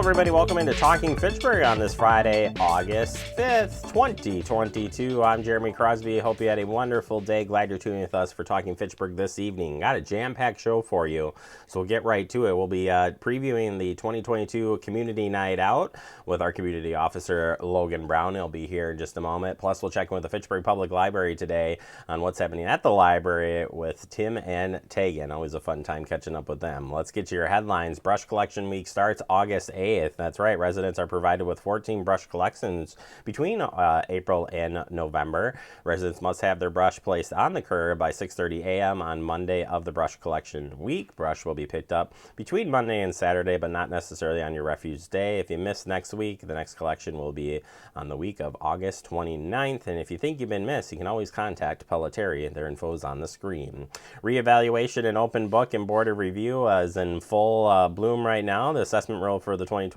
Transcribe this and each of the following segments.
everybody. Welcome into Talking Fitchburg on this Friday, August 5th, 2022. I'm Jeremy Crosby. Hope you had a wonderful day. Glad you're tuning with us for Talking Fitchburg this evening. Got a jam-packed show for you, so we'll get right to it. We'll be previewing the 2022 Community Night Out with our community officer, Logan Brown. He'll be here in just a moment. Plus, we'll check in with the Fitchburg Public Library today on what's happening at the library with Tim and Tegan. Always a fun time catching up with them. Let's get to your headlines. Brush Collection Week starts August 8th. That's right. Residents are provided with 14 brush collections between April and November. Residents must have their brush placed on the curb by 6:30 a.m. on Monday of the Brush Collection Week. Brush will be picked up between Monday and Saturday, but not necessarily on your refuse day. If you miss next week, the next collection will be on the week of August 29th. And if you think you've been missed, you can always contact Pelletary. Their info is on the screen. Reevaluation and open book and board of review is in full bloom right now. The assessment roll for the 2022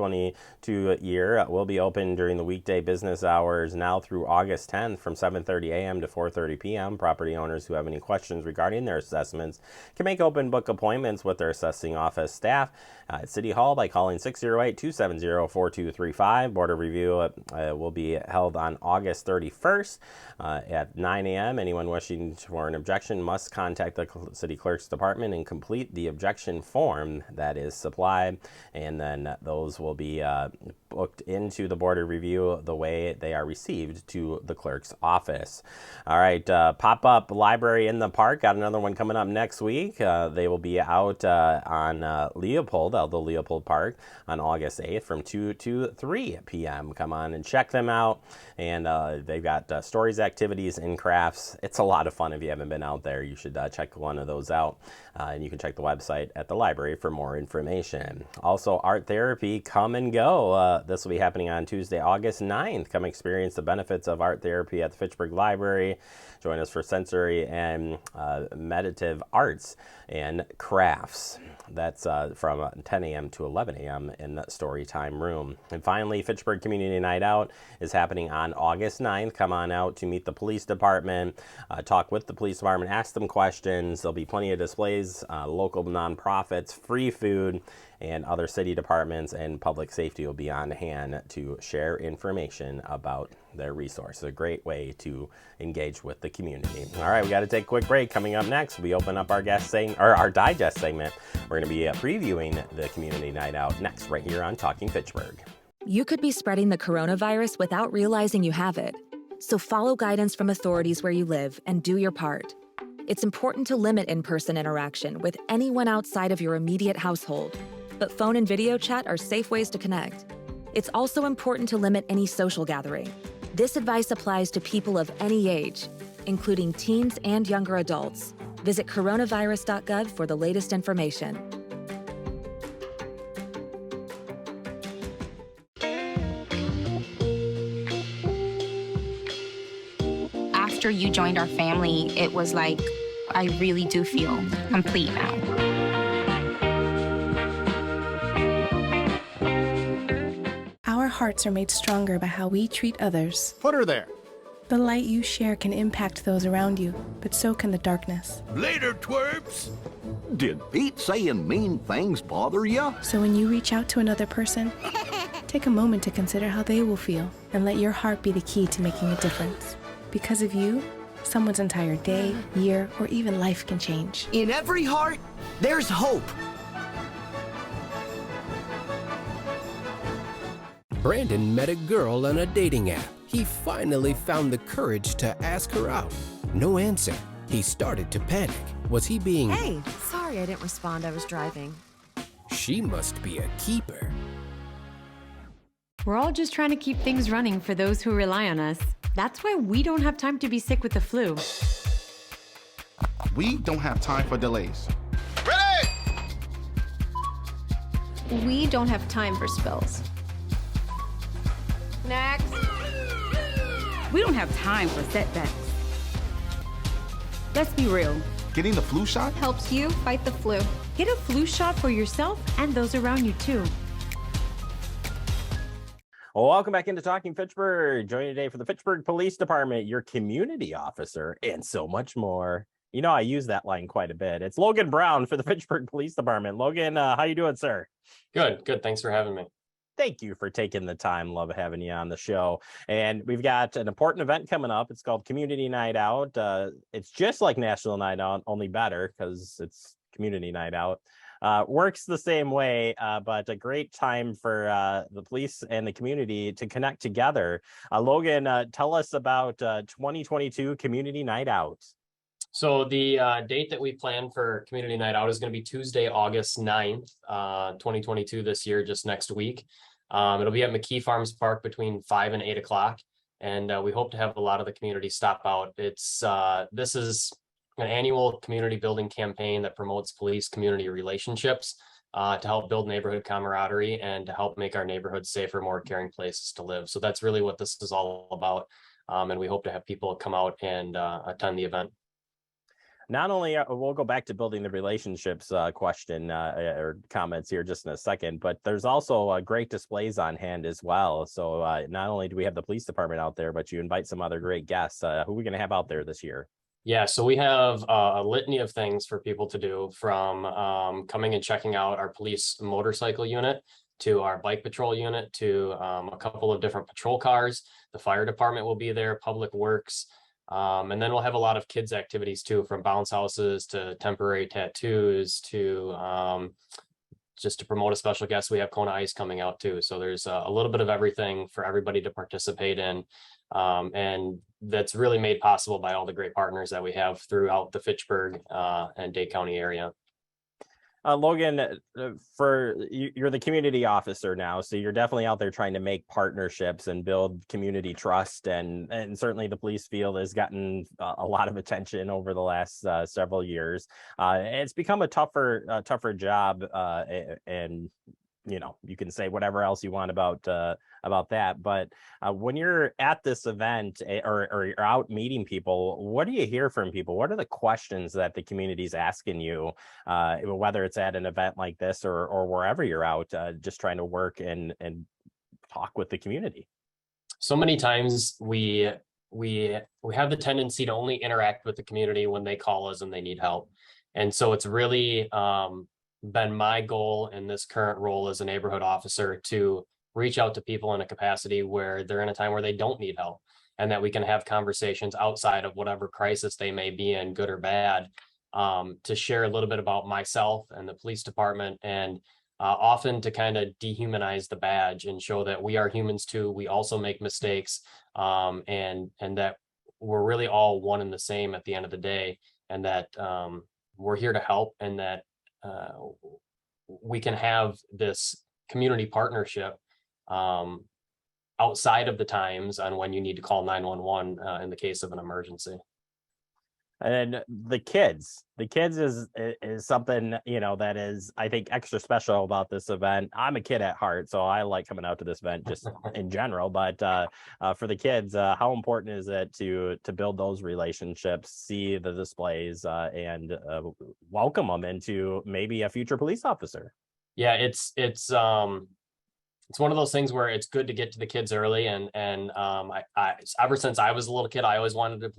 year will be open during the weekday business hours now through August 10th from 7:30 a.m. to 4:30 p.m. Property owners who have any questions regarding their assessments can make open book appointments with their assessing office staff at City Hall by calling 608-270-4235. Board of review will be held on August 31st at 9 a.m. Anyone wishing for an objection must contact the City Clerk's Department and complete the objection form that is supplied, and then those will be booked into the board of review the way they are received to the clerk's office. All right, pop-up library in the park. Got another one coming up next week. They will be out on Leopold, Aldo Leopold Park, on August 8th from 2 to 3 p.m. Come on and check them out. And they've got stories, activities, and crafts. It's a lot of fun. If you haven't been out there, you should check one of those out. And you can check the website at the library for more information. Also, art therapy, come and go. This will be happening on Tuesday, August 9th. Come experience the benefits of art therapy at the Fitchburg Library. Join us for sensory and meditative arts and crafts. That's from 10 a.m. to 11 a.m. in the story time room. And finally, Fitchburg Community Night Out is happening on August 9th. Come on out to meet the police department, talk with the police department, ask them questions. There'll be plenty of displays, local nonprofits, free food, and other city departments and public safety will be on hand to share information about their resources. A great way to engage with the community. All right, we got to take a quick break. Coming up next, we open up our our digest segment. We're going to be previewing the community night out next, right here on Talking Fitchburg. You could be spreading the coronavirus without realizing you have it. So follow guidance from authorities where you live and do your part. It's important to limit in-person interaction with anyone outside of your immediate household, but phone and video chat are safe ways to connect. It's also important to limit any social gathering. This advice applies to people of any age, including teens and younger adults. Visit coronavirus.gov for the latest information. After you joined our family, it was like, I really do feel complete now. Our hearts are made stronger by how we treat others. Put her there. The light you share can impact those around you, but so can the darkness. Later, twerps. Did Pete saying mean things bother you? So when you reach out to another person, take a moment to consider how they will feel and let your heart be the key to making a difference. Because of you, someone's entire day, year, or even life can change. In every heart, there's hope. Brandon met a girl on a dating app. He finally found the courage to ask her out. No answer. He started to panic. Was he being... Hey, sorry I didn't respond. I was driving. She must be a keeper. We're all just trying to keep things running for those who rely on us. That's why we don't have time to be sick with the flu. We don't have time for delays. We don't have time for spills. Next. We don't have time for setbacks. Let's be real. Getting the flu shot helps you fight the flu. Get a flu shot for yourself and those around you too. Well, welcome back into Talking Fitchburg. Joining today for the Fitchburg Police Department, your community officer, and so much more. You know, I use that line quite a bit. It's Logan Brown for the Fitchburg Police Department. Logan, how you doing, sir? Good. Thanks for having me. Thank you for taking the time. Love having you on the show. And we've got an important event coming up. It's called Community Night Out. It's just like National Night Out, only better because it's Community Night Out. Works the same way, but a great time for the police and the community to connect together. Logan, tell us about 2022 Community Night Out. So the date that we plan for Community Night Out is going to be Tuesday, August 9th, 2022 this year, just next week. It'll be at McKee Farms Park between 5 and 8 o'clock. And we hope to have a lot of the community stop out. This is an annual community building campaign that promotes police community relationships to help build neighborhood camaraderie and to help make our neighborhoods safer, more caring places to live. So that's really what this is all about. And we hope to have people come out and attend the event. Not only we'll go back to building the relationships question or comments here just in a second, but there's also great displays on hand as well. So not only do we have the police department out there, but you invite some other great guests. Who are we going to have out there this year? Yeah, so we have a litany of things for people to do, from coming and checking out our police motorcycle unit to our bike patrol unit to a couple of different patrol cars. The fire department will be there, public works. And then we'll have a lot of kids activities too, from bounce houses to temporary tattoos to just to promote a special guest. We have Kona Ice coming out too. So there's a little bit of everything for everybody to participate in. And that's really made possible by all the great partners that we have throughout the Fitchburg and Dade County area. Logan, you're the community officer now, so you're definitely out there trying to make partnerships and build community trust, and certainly the police field has gotten a lot of attention over the last several years. It's become a tougher job, and you can say whatever else you want about that, but when you're at this event or you're out meeting people, what do you hear from people? What are the questions that the community's asking you, whether it's at an event like this or wherever you're out, just trying to work and talk with the community? So many times we have the tendency to only interact with the community when they call us and they need help, and so it's really been my goal in this current role as a neighborhood officer to reach out to people in a capacity where they're in a time where they don't need help, and that we can have conversations outside of whatever crisis they may be in, good or bad, to share a little bit about myself and the police department, and often to kind of dehumanize the badge and show that we are humans too. We also make mistakes, and that we're really all one and the same at the end of the day, and that we're here to help, and that we can have this community partnership outside of the times on when you need to call 911 in the case of an emergency. And the kids is something, that is, I think, extra special about this event. I'm a kid at heart, so I like coming out to this event just in general. But for the kids, how important is it to build those relationships, see the displays, and welcome them into maybe a future police officer? Yeah, it's one of those things where it's good to get to the kids early, and I ever since I was a little kid, I always wanted to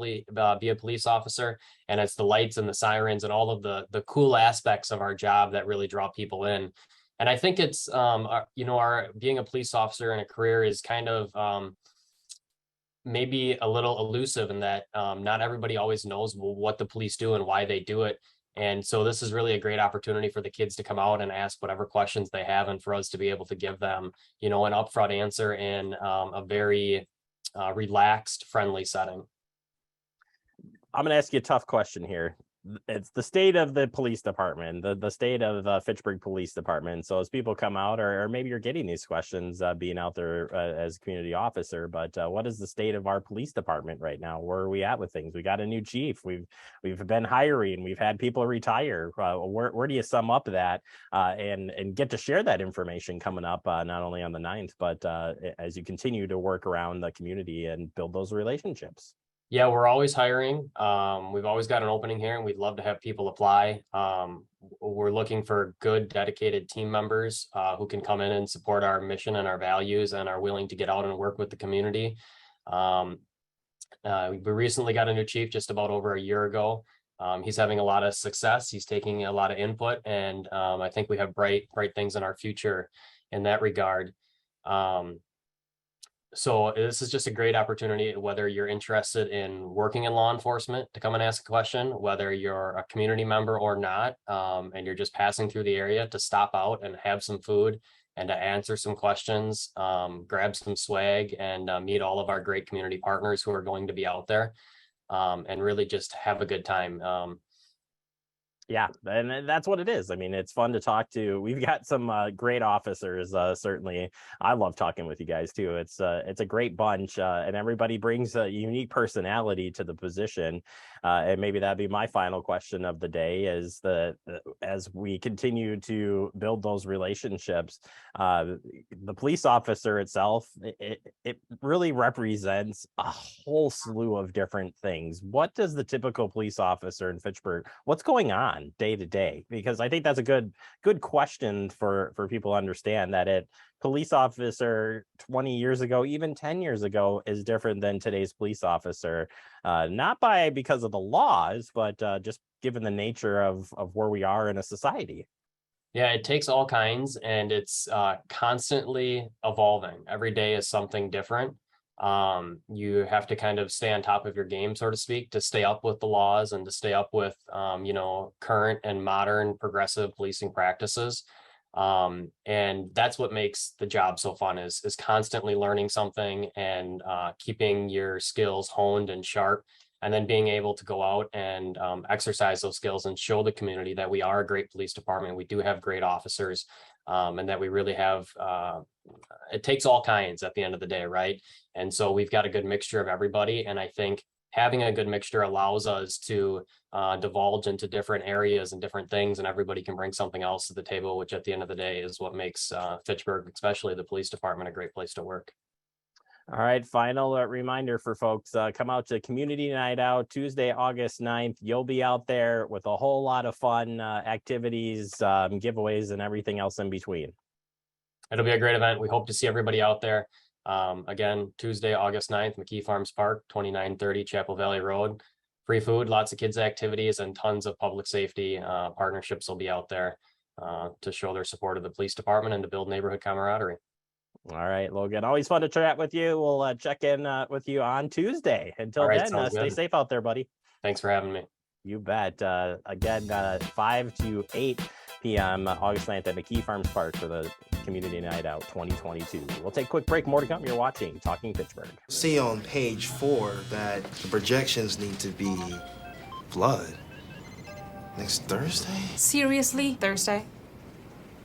be a police officer, and it's the lights and the sirens and all of the cool aspects of our job that really draw people in. And I think it's our being a police officer in a career is kind of maybe a little elusive in that not everybody always knows what the police do and why they do it. And so this is really a great opportunity for the kids to come out and ask whatever questions they have, and for us to be able to give them, an upfront answer in a very relaxed, friendly setting. I'm going to ask you a tough question here. It's the state of the police department, the state of Fitchburg Police Department. So as people come out, or maybe you're getting these questions being out there as a community officer, but what is the state of our police department right now? Where are we at with things? We got a new chief. We've been hiring. We've had people retire. Where do you sum up that and get to share that information coming up not only on the 9th, but as you continue to work around the community and build those relationships? Yeah, we're always hiring. We've always got an opening here, and we'd love to have people apply. We're looking for good, dedicated team members who can come in and support our mission and our values and are willing to get out and work with the community. We recently got a new chief just about over a year ago. He's having a lot of success. He's taking a lot of input, and I think we have bright things in our future in that regard. So this is just a great opportunity, whether you're interested in working in law enforcement, to come and ask a question, whether you're a community member or not, and you're just passing through the area, to stop out and have some food and to answer some questions, grab some swag, and meet all of our great community partners who are going to be out there, and really just have a good time. Yeah, and that's what it is. I mean, it's fun to talk to. We've got some great officers. Certainly, I love talking with you guys too. It's a great bunch, and everybody brings a unique personality to the position. And maybe that'd be my final question of the day: is as we continue to build those relationships, the police officer itself, it really represents a whole slew of different things. What does the typical police officer in Fitchburg? What's going on day to day? Because I think that's a good question for people to understand, that police officer 20 years ago, even 10 years ago, is different than today's police officer, not because of the laws, but just given the nature of where we are in a society. Yeah, it takes all kinds, and it's constantly evolving. Every day is something different. You have to kind of stay on top of your game, so to speak, to stay up with the laws and to stay up with, current and modern progressive policing practices. And that's what makes the job so fun, is constantly learning something and keeping your skills honed and sharp, and then being able to go out and exercise those skills and show the community that we are a great police department. We do have great officers, and that we really have, it takes all kinds at the end of the day, right? And so we've got a good mixture of everybody. And I think having a good mixture allows us to divulge into different areas and different things, and everybody can bring something else to the table, which at the end of the day is what makes Fitchburg, especially the police department, a great place to work. All right, final reminder for folks, come out to Community Night Out Tuesday, August 9th. You'll be out there with a whole lot of fun activities, giveaways, and everything else in between. It'll be a great event. We hope to see everybody out there. Again, Tuesday, August 9th, McKee Farms Park, 2930 Chapel Valley Road. Free food, lots of kids activities, and tons of public safety partnerships will be out there to show their support of the police department and to build neighborhood camaraderie. All right, Logan, always fun to chat with you. We'll check in with you on Tuesday. Until then, stay safe out there, buddy. Thanks for having me. You bet. Again, 5 to 8 p.m. August 9th at McKee Farms Park for the Community Night Out 2022. We'll take a quick break. More to come. You're watching Talking Fitchburg. See on page 4 that the projections need to be flood next Thursday. Seriously? Thursday?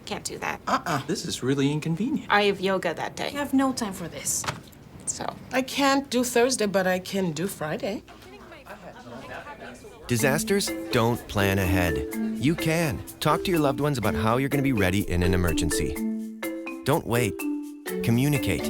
Can't do that. This is really inconvenient. I have yoga that day. I have no time for this. So. I can't do Thursday, but I can do Friday. Disasters don't plan ahead. You can. Talk to your loved ones about how you're going to be ready in an emergency. Don't wait. Communicate.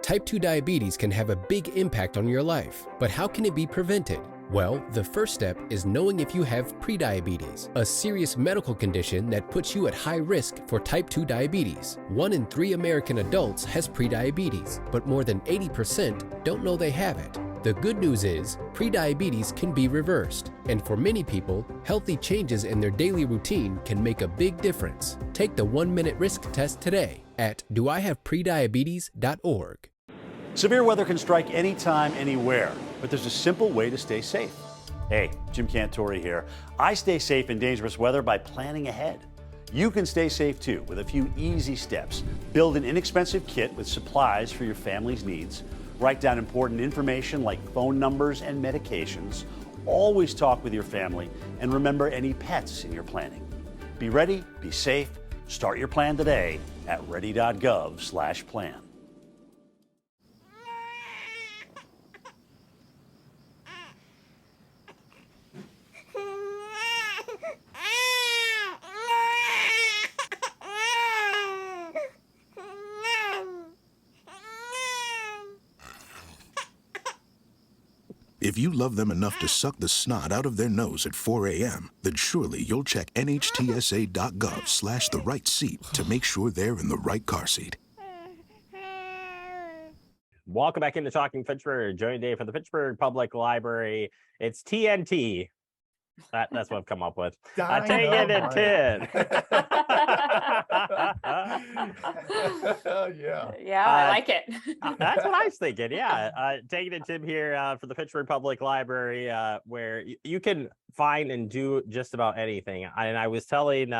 Type 2 diabetes can have a big impact on your life, but how can it be prevented? Well, the first step is knowing if you have prediabetes, a serious medical condition that puts you at high risk for type 2 diabetes. 1 in 3 American adults has prediabetes, but more than 80% don't know they have it. The good news is, prediabetes can be reversed, and for many people, healthy changes in their daily routine can make a big difference. Take the 1-minute risk test today at doihaveprediabetes.org. Severe weather can strike anytime, anywhere, but there's a simple way to stay safe. Hey, Jim Cantore here. I stay safe in dangerous weather by planning ahead. You can stay safe too with a few easy steps. Build an inexpensive kit with supplies for your family's needs. Write down important information like phone numbers and medications. Always talk with your family, and remember any pets in your planning. Be ready, be safe. Start your plan today at ready.gov/plan. If you love them enough to suck the snot out of their nose at 4 a.m., then surely you'll check nhtsa.gov/the right seat to make sure they're in the right car seat. Welcome back into Talking Fitchburg. Joining today for the Fitchburg Public Library. It's TNT. That's what I've come up with. Take it at 10. Yeah. Yeah, I like it. That's what I was thinking. Yeah. Taking a tip here for the Fitchburg Public Library, where you can find and do just about anything. And I was telling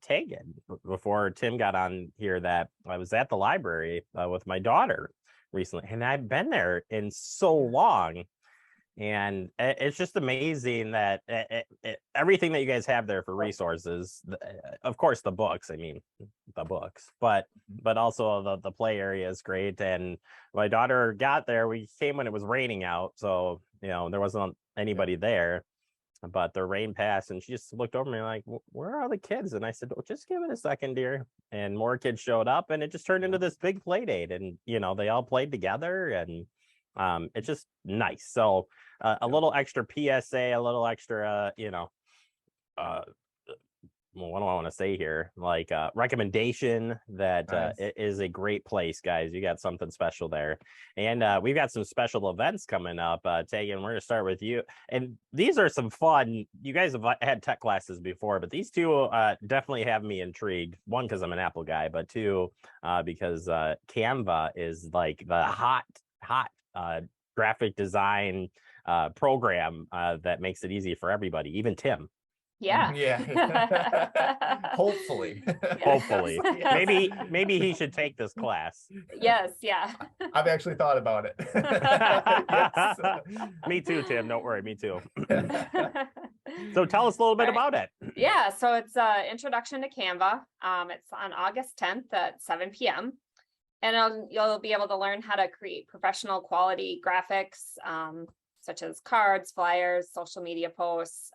Tegan before Tim got on here that I was at the library with my daughter recently, and I've been there in so long. And it's just amazing that everything that you guys have there for resources, of course, the books, I mean, the books, but also the play area is great. And my daughter got there, we came when it was raining out. So, there wasn't anybody there, but the rain passed and she just looked over me like, where are the kids? And I said, oh, just give it a second, dear. And more kids showed up and it just turned into this big play date. And, they all played together and it's just nice. So a little extra PSA, a little extra, what do I want to say here? Like recommendation that it is a great place, guys. You got something special there. And we've got some special events coming up. Tegan, we're going to start with you. And these are some fun. You guys have had tech classes before, but these two definitely have me intrigued. One, because I'm an Apple guy, but two, because Canva is like the hot graphic design program that makes it easy for everybody, even Tim. Yeah. Hopefully. Hopefully. Yes. Maybe he should take this class. Yes, yeah. I've actually thought about it. Yes. Me too, Tim. Don't worry, me too. So tell us a little bit about it. Yeah, so it's Introduction to Canva. It's on August 10th at 7 p.m. And you'll be able to learn how to create professional quality graphics, such as cards, flyers, social media posts,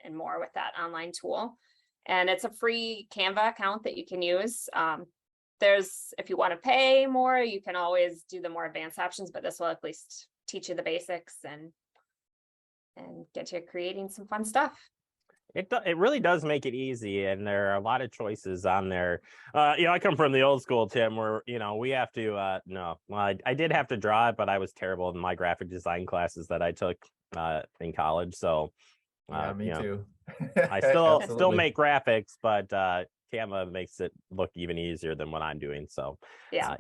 and more with that online tool. And it's a free Canva account that you can use. If you want to pay more, you can always do the more advanced options, but this will at least teach you the basics and get you creating some fun stuff. It really does make it easy, and there are a lot of choices on there. I come from the old school, Tim, where we have to I did have to draw it, but I was terrible in my graphic design classes that I took in college. So me too. I still make graphics, but Canva makes it look even easier than what I'm doing. So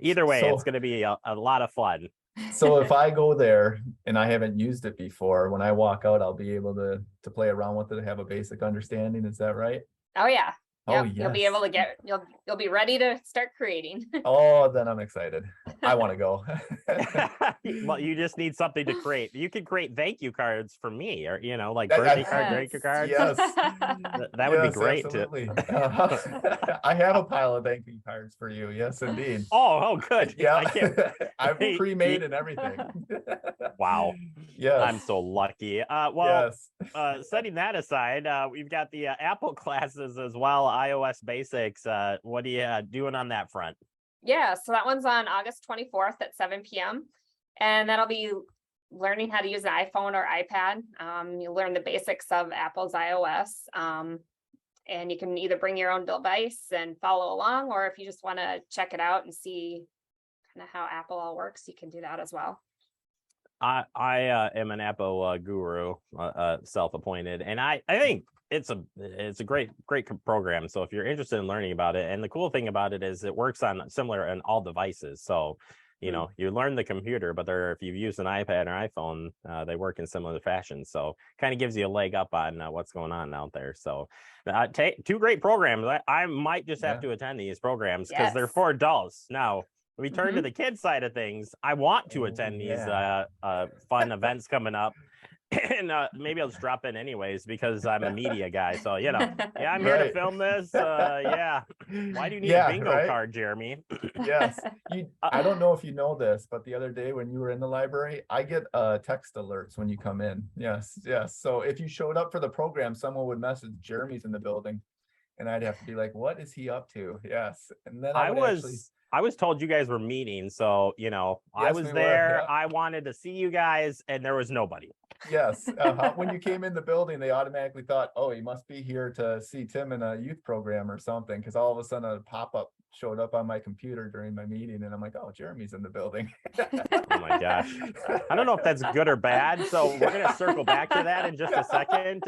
either way, it's going to be a lot of fun. So if I go there and I haven't used it before, when I walk out, I'll be able to play around with it, have a basic understanding. Is that right? Oh yeah. Oh, yep. You'll be able to you'll be ready to start creating. Oh, then I'm excited. I want to go. Well, you just need something to create. You could create thank you cards for me, or like birthday card, thank you cards. Yes, that would be great. Absolutely. I have a pile of thank you cards for you. Yes, indeed. Oh, good. Yeah, I've pre-made and everything. Wow. Yes, I'm so lucky. Setting that aside, we've got the Apple classes as well. iOS basics. What are you doing on that front? Yeah, so that one's on August 24th at 7 p.m. And that'll be learning how to use an iPhone or iPad. You'll learn the basics of Apple's iOS. And you can either bring your own device and follow along, or if you just want to check it out and see kind of how Apple all works, you can do that as well. I am an Apple guru, self-appointed, and I think it's a great program. So if you're interested in learning about it, and the cool thing about it is it works on similar on all devices. So you learn the computer, but if you've used an iPad or iPhone, they work in similar fashion. So kind of gives you a leg up on what's going on out there. So two great programs. I might just have to attend these programs because they're for adults. Now, we turn to the kids side of things. I want to attend these fun events coming up. And maybe I'll just drop in anyways because I'm a media guy. So, I'm here to film this. Why do you need a bingo card, Jeremy? Yes. I don't know if you know this, but the other day when you were in the library, I get text alerts when you come in. Yes. So if you showed up for the program, someone would message Jeremy's in the building and I'd have to be like, what is he up to? Yes. And then I was told you guys were meeting. So, I was there. I wanted to see you guys and there was nobody. Yes. When you came in the building, they automatically thought, oh, he must be here to see Tim in a youth program or something. Because all of a sudden a pop-up showed up on my computer during my meeting, and I'm like, oh, Jeremy's in the building. Oh my gosh. I don't know if that's good or bad. So we're going to circle back to that in just a second.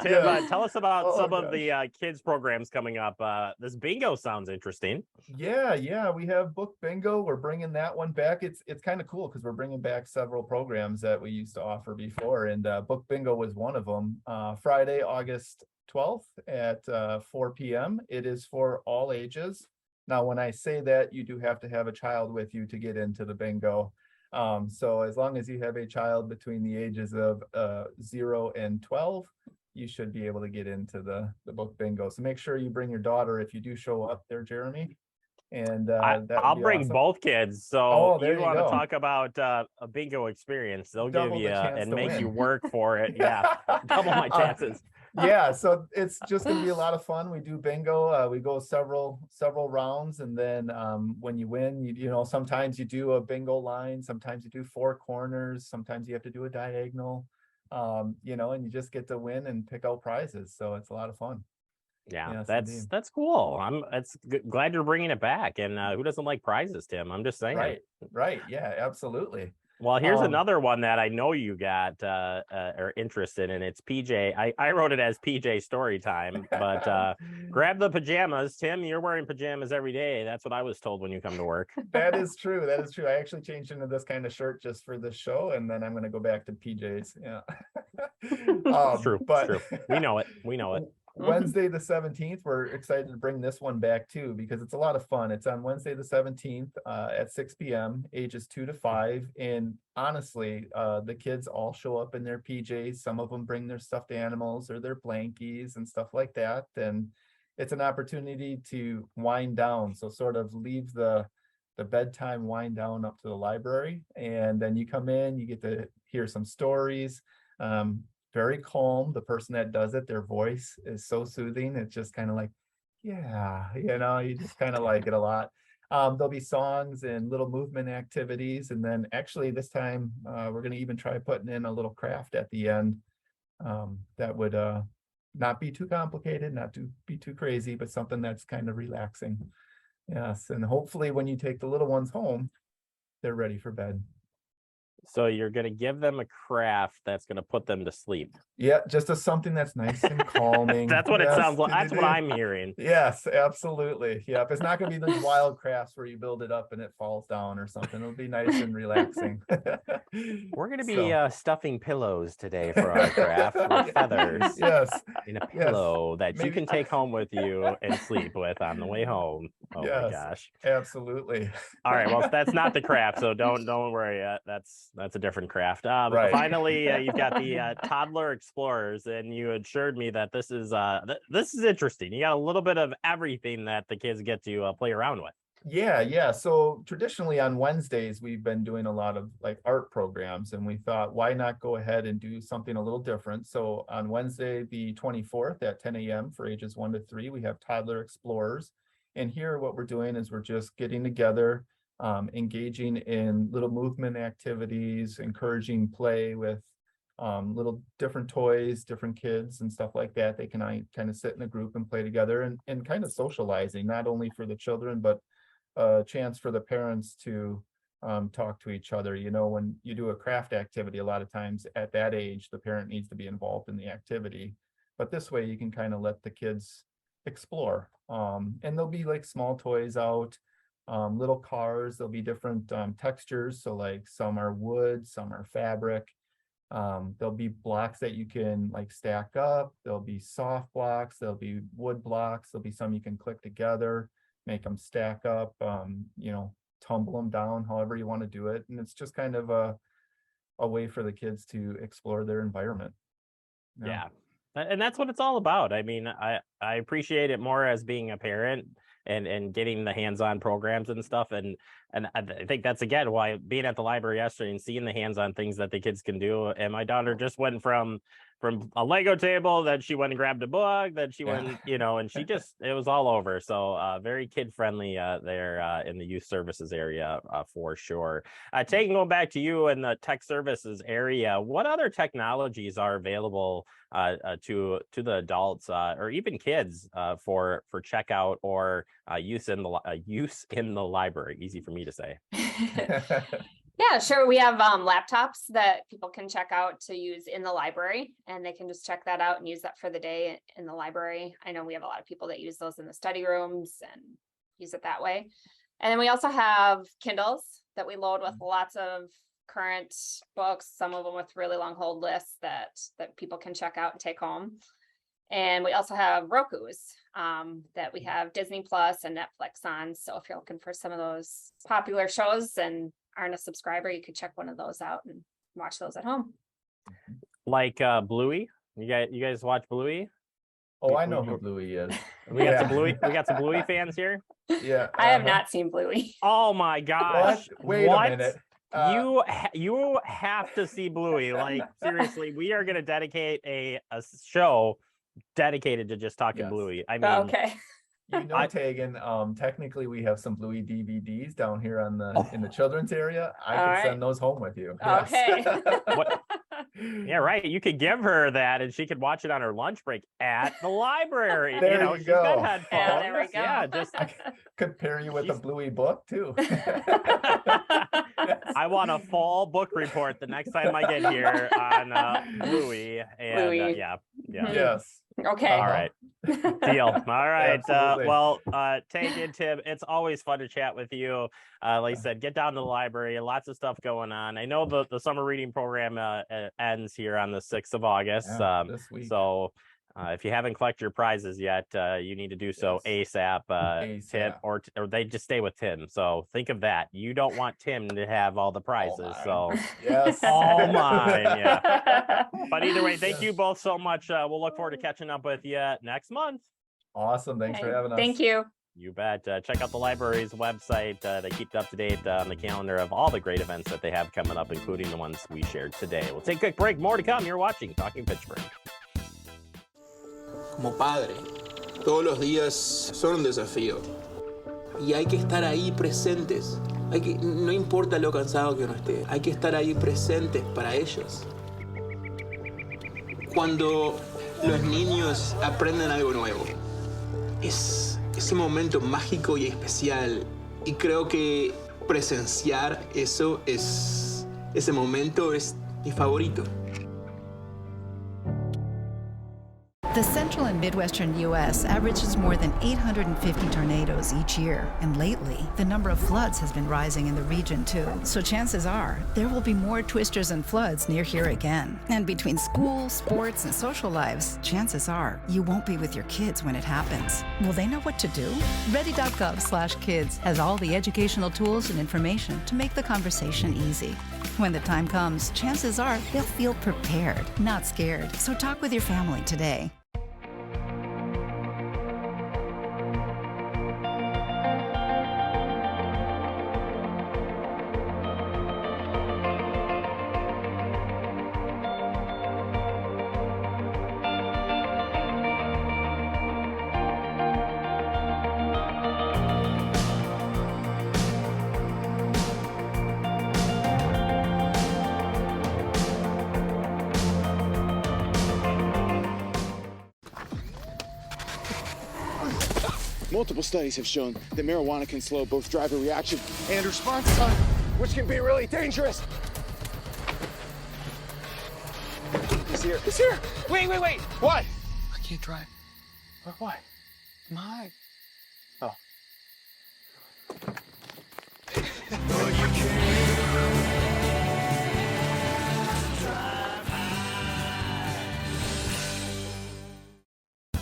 Tim, tell us about some of the kids programs coming up. This bingo sounds interesting. Yeah, we have book bingo. We're bringing that one back. It's kind of cool because we're bringing back several programs that we used to offer before, and book bingo was one of them. Friday, August 12th at 4 p.m. It is for all ages. Now, when I say that, you do have to have a child with you to get into the bingo. So as long as you have a child between the ages of 0 and 12, you should be able to get into the book bingo. So make sure you bring your daughter if you do show up there, Jeremy. And I'll bring awesome. Both kids. So you want to talk about a bingo experience? They'll Double give you and make win. You work for it. Yeah, double my chances. Yeah, so it's just going to be a lot of fun. We do bingo. We go several rounds, and then when you win, you know, sometimes you do a bingo line, sometimes you do 4 corners, sometimes you have to do a diagonal, you know, and you just get to win and pick out prizes. So it's a lot of fun. Yeah, yes, that's cool. Glad you're bringing it back. And who doesn't like prizes, Tim? I'm just saying. Right. Yeah, absolutely. Well, here's another one that I know you got are interested in. It's PJ. I wrote it as PJ story time, but grab the pajamas. Tim, you're wearing pajamas every day. That's what I was told when you come to work. That is true. I actually changed into this kind of shirt just for the show, and then I'm going to go back to PJs. Yeah. It's true. We know it. Wednesday the 17th, we're excited to bring this one back too, because it's a lot of fun. It's on Wednesday the 17th at 6 p.m., ages 2 to 5. And honestly, the kids all show up in their PJs. Some of them bring their stuffed animals or their blankies and stuff like that. And it's an opportunity to wind down. So sort of leave the bedtime wind down up to the library. And then you come in, you get to hear some stories. Very calm. The person that does it, their voice is so soothing. It's just kind of like, yeah, you know, you just kind of like it a lot. There'll be songs and little movement activities. And then actually this time we're going to even try putting in a little craft at the end that would not be too complicated, not to be too crazy, but something that's kind of relaxing. Yes. And hopefully when you take the little ones home, they're ready for bed. So you're going to give them a craft that's going to put them to sleep. Yeah, just something that's nice and calming. That's what it sounds like. That's what I'm hearing. Yes, absolutely. Yeah, it's not going to be those wild crafts where you build it up and it falls down or something. It'll be nice and relaxing. We're going to be stuffing pillows today for our craft with feathers. Yes. In a pillow that you can take home with you and sleep with on the way home. Oh my gosh. Absolutely. All right. Well, that's not the craft, so don't worry. That's a different craft. Finally, you've got the toddler explorers, and you assured me that this is interesting. You got a little bit of everything that the kids get to play around with. Yeah. So traditionally on Wednesdays, we've been doing a lot of like art programs, and we thought, why not go ahead and do something a little different? So on Wednesday, the 24th at 10 a.m. for ages 1 to 3, we have toddler explorers. And here what we're doing is we're just getting together, engaging in little movement activities, encouraging play with little different toys, different kids and stuff like that. They can kind of sit in a group and play together and kind of socializing, not only for the children, but a chance for the parents to talk to each other. You know, when you do a craft activity, a lot of times at that age, the parent needs to be involved in the activity. But this way you can kind of let the kids explore. And there'll be like small toys out, little cars. There'll be different textures. So like some are wood, some are fabric. There'll be blocks that you can like stack up. There'll be soft blocks. There'll be wood blocks. There'll be some you can click together, make them stack up, you know, tumble them down, however you want to do it. And it's just kind of a way for the kids to explore their environment. Yeah. And that's what it's all about. I mean, I appreciate it more as being a parent and getting the hands-on programs and stuff. And I think that's, again, why being at the library yesterday and seeing the hands-on things that the kids can do. And my daughter just went from from a Lego table, then she went and grabbed a book, then she went, and she just, it was all over. So very kid friendly there in the youth services area for sure. Taking going back to you in the tech services area, what other technologies are available to the adults or even kids for checkout or use in the library? Easy for me to say. Yeah, sure. We have laptops that people can check out to use in the library, and they can just check that out and use that for the day in the library. I know we have a lot of people that use those in the study rooms and use it that way. And then we also have Kindles that we load with lots of current books, some of them with really long hold lists that people can check out and take home. And we also have Roku's that we have Disney Plus and Netflix on. So if you're looking for some of those popular shows and aren't a subscriber, you could check one of those out and watch those at home. Like Bluey. You guys watch Bluey? Oh, I know who Bluey is. We got some Bluey fans here. Yeah. I have not seen Bluey. Oh my gosh. What? Wait a minute. You have to see Bluey. Like seriously, we are going to dedicate a show dedicated to just talking Bluey. I mean, okay. Tegan, technically we have some Bluey DVDs down here in the children's area. I could send those home with you. Okay. Yeah, right. You could give her that and she could watch it on her lunch break at the library. There you she's go. got headphones. Yeah, there we go. Yeah, just I could pair you with a Bluey book too. I want a full book report the next time I get here on Bluey. And Bluey. yeah. Yes. Okay. All right. Deal. All right. Absolutely. Tegan, Tim, it's always fun to chat with you. Like I said, get down to the library. Lots of stuff going on. I know the summer reading program ends here on the 6th of August. This week. So if you haven't collected your prizes yet, you need to do so ASAP. Tim, or they just stay with Tim. So think of that. You don't want Tim to have all the prizes. So yes, all mine. Yeah. But either way, thank you both so much. We'll look forward to catching up with you next month. Awesome. Thanks for having us. Thank you. You bet. Check out the library's website. They keep up to date on the calendar of all the great events that they have coming up, including the ones we shared today. We'll take a quick break. More to come. You're watching Talking Fitchburg. Como padre, todos los días son un desafío. Y hay que estar ahí presentes. No importa lo cansado que uno esté, hay que estar ahí presentes para ellos. Cuando los niños aprenden algo nuevo, es ese momento mágico y especial. Y creo que presenciar ese momento es mi favorito. The central and midwestern U.S. averages more than 850 tornadoes each year, and lately, the number of floods has been rising in the region too. So chances are, there will be more twisters and floods near here again. And between school, sports, and social lives, chances are, you won't be with your kids when it happens. Will they know what to do? Ready.gov/kids has all the educational tools and information to make the conversation easy. When the time comes, chances are they'll feel prepared, not scared. So talk with your family today. Multiple studies have shown that marijuana can slow both driver reaction and response time, which can be really dangerous. He's here. He's here. Wait. What? I can't drive. Why? I'm high. Oh.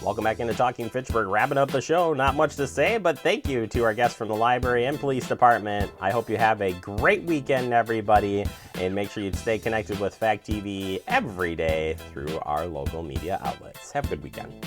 Welcome back into Talking Fitchburg. Wrapping up the show. Not much to say, but thank you to our guests from the library and police department. I hope you have a great weekend, everybody, and make sure you stay connected with Fact TV every day through our local media outlets. Have a good weekend.